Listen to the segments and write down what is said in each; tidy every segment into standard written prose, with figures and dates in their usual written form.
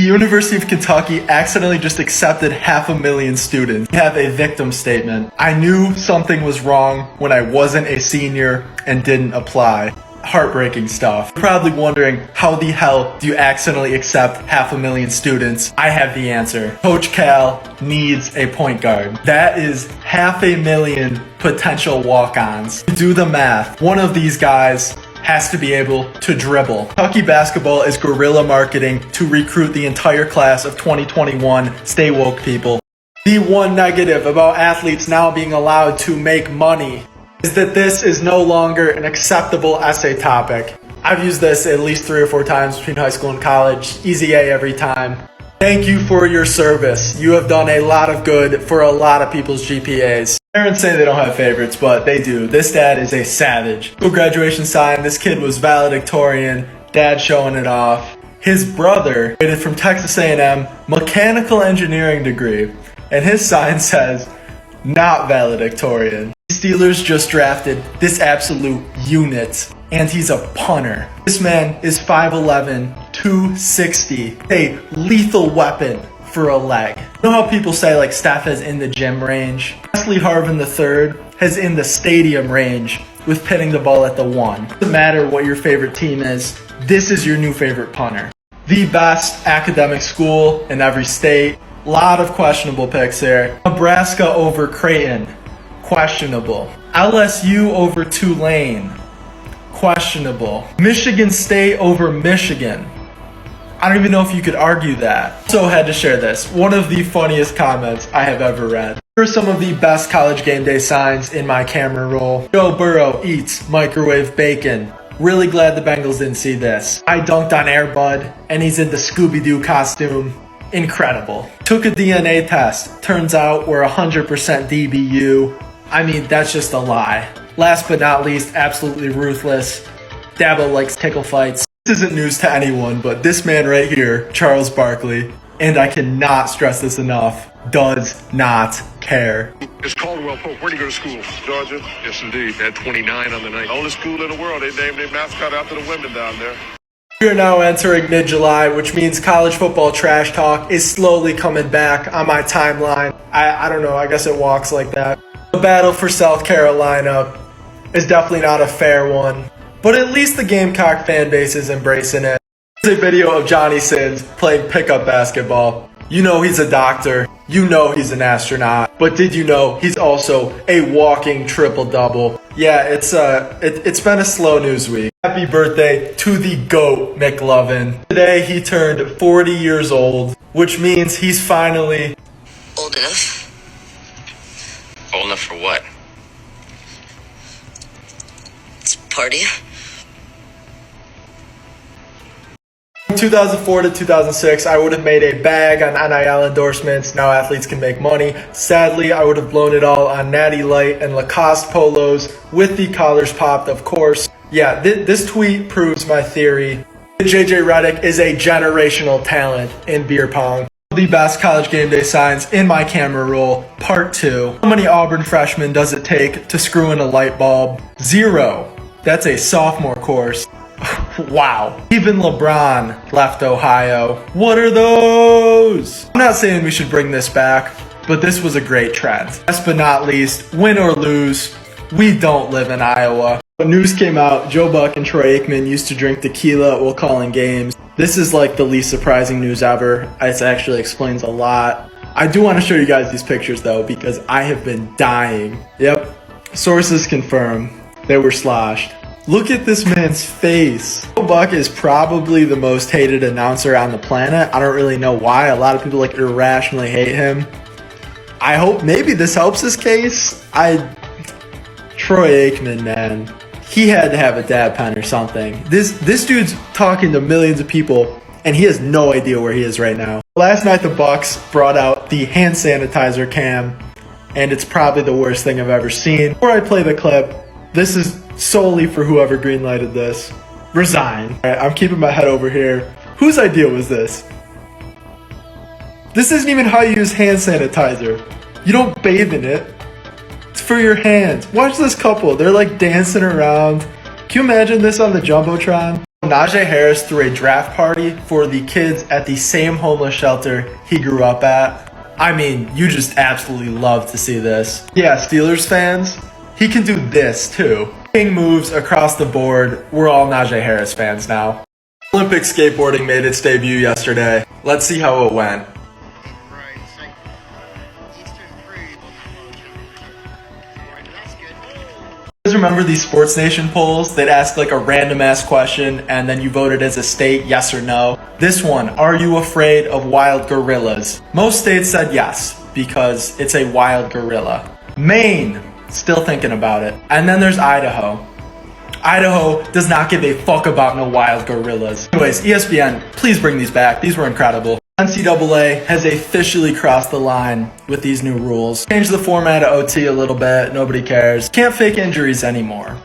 University of Kentucky accidentally just accepted 500,000 students. We have a victim statement. I knew something was wrong when I wasn't a senior and didn't apply. Heartbreaking stuff. You're probably wondering, how the hell do you accidentally accept 500,000 students? I have the answer. Coach Cal needs a point guard. That is 500,000 potential walk-ons. Do the math. One of these guys has to be able to dribble. Kentucky basketball is guerrilla marketing to recruit the entire class of 2021. Stay woke, people. The one negative about athletes now being allowed to make money is that this is no longer an acceptable essay topic. I've used this at least 3 or 4 times between high school and college. Easy A every time. Thank you for your service. You have done a lot of good for a lot of people's GPAs. Parents say they don't have favorites, but they do. This dad is a savage. School graduation sign, this kid was valedictorian, dad showing it off. His brother graduated from Texas A&M, mechanical engineering degree, and his sign says, not valedictorian. Steelers just drafted this absolute unit, and he's a punter. This man is 5'11", 260, a lethal weapon for a leg. You know how people say like Steph is in the gym range? Wesley Harvin III has in the stadium range with pitting the ball at the 1. Doesn't matter what your favorite team is, this is your new favorite punter. The best academic school in every state. Lot of questionable picks here. Nebraska over Creighton. Questionable. LSU over Tulane. Questionable. Michigan State over Michigan. I don't even know if you could argue that. So had to share this. One of the funniest comments I have ever read. Here are some of the best college game day signs in my camera roll. Joe Burrow eats microwave bacon. Really glad the Bengals didn't see this. I dunked on Air Bud and he's in the Scooby-Doo costume. Incredible. Took a DNA test. Turns out we're 100% DBU. I mean, that's just a lie. Last but not least, absolutely ruthless. Dabo likes tickle fights. This isn't news to anyone, but this man right here, Charles Barkley, and I cannot stress this enough, does not care. It's Caldwell Pope. Where do you go to school? Georgia. Yes, indeed. Had 29 on the night. Only school in the world. They named their mascot after the women down there. We are now entering mid-July, which means college football trash talk is slowly coming back on my timeline. I don't know, I guess it walks like that. The battle for South Carolina is definitely not a fair one, but at least the Gamecock fan base is embracing it. Here's a video of Johnny Sins playing pickup basketball. You know he's a doctor, you know he's an astronaut, but did you know he's also a walking triple-double? Yeah, it's been a slow news week. Happy birthday to the GOAT, McLovin. Today he turned 40 years old, which means he's finally old enough. Old enough for what? Let's party. From 2004 to 2006, I would have made a bag on NIL endorsements. Now athletes can make money. Sadly, I would have blown it all on Natty Light and Lacoste polos with the collars popped, of course. Yeah, this tweet proves my theory. JJ Redick is a generational talent in beer pong. The best college game day signs in my camera roll, part 2. How many Auburn freshmen does it take to screw in a light bulb? 0. That's a sophomore course. Wow. Even LeBron left Ohio. What are those? I'm not saying we should bring this back, but this was a great trend. Last but not least, win or lose, we don't live in Iowa. When news came out, Joe Buck and Troy Aikman used to drink tequila while calling games. This is like the least surprising news ever. It actually explains a lot. I do want to show you guys these pictures though, because I have been dying. Yep, sources confirm they were sloshed. Look at this man's face. Joe Buck is probably the most hated announcer on the planet. I don't really know why. A lot of people like irrationally hate him. I hope maybe this helps his case. Troy Aikman, man. He had to have a dab pen or something. This dude's talking to millions of people, and he has no idea where he is right now. Last night, the Bucks brought out the hand sanitizer cam, and it's probably the worst thing I've ever seen. Before I play the clip, this is solely for whoever greenlighted this. Resign. All right, I'm keeping my head over here. Whose idea was this? This isn't even how you use hand sanitizer. You don't bathe in it. It's for your hands. Watch this couple. They're like dancing around. Can you imagine this on the Jumbotron? Najee Harris threw a draft party for the kids at the same homeless shelter he grew up at. I mean, you just absolutely love to see this. Yeah, Steelers fans, he can do this too. King moves across the board. We're all Najee Harris fans now. Olympic skateboarding made its debut yesterday. Let's see how it went. You guys remember these Sports Nation polls? They'd ask like a random ass question and then you voted as a state, yes or no. This one, are you afraid of wild gorillas? Most states said yes, because it's a wild gorilla. Maine, still thinking about it. And then there's Idaho. Idaho does not give a fuck about no wild gorillas. Anyways, ESPN, please bring these back. These were incredible. NCAA has officially crossed the line with these new rules. Changed the format of OT a little bit, nobody cares. Can't fake injuries anymore.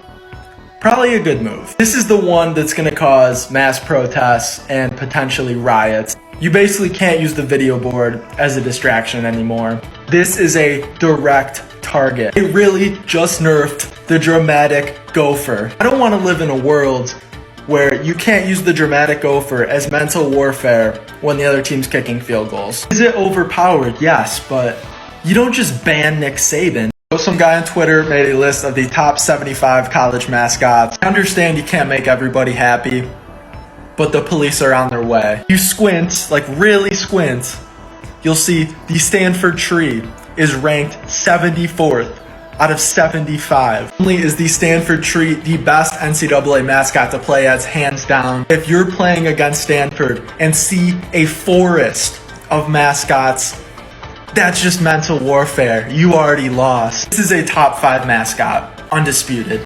Probably a good move. This is the one that's gonna cause mass protests and potentially riots. You basically can't use the video board as a distraction anymore. This is a direct target. It really just nerfed the dramatic gopher. I don't want to live in a world where you can't use the dramatic gopher as mental warfare when the other team's kicking field goals. Is it overpowered? Yes, but you don't just ban Nick Saban. Some guy on Twitter made a list of the top 75 college mascots. I understand you can't make everybody happy, but the police are on their way. You squint, like really squint, you'll see the Stanford tree is ranked 74th out of 75. Only is the Stanford tree the best NCAA mascot to play as, hands down. If you're playing against Stanford and see a forest of mascots, that's just mental warfare. You already lost. This is a top 5 mascot, undisputed.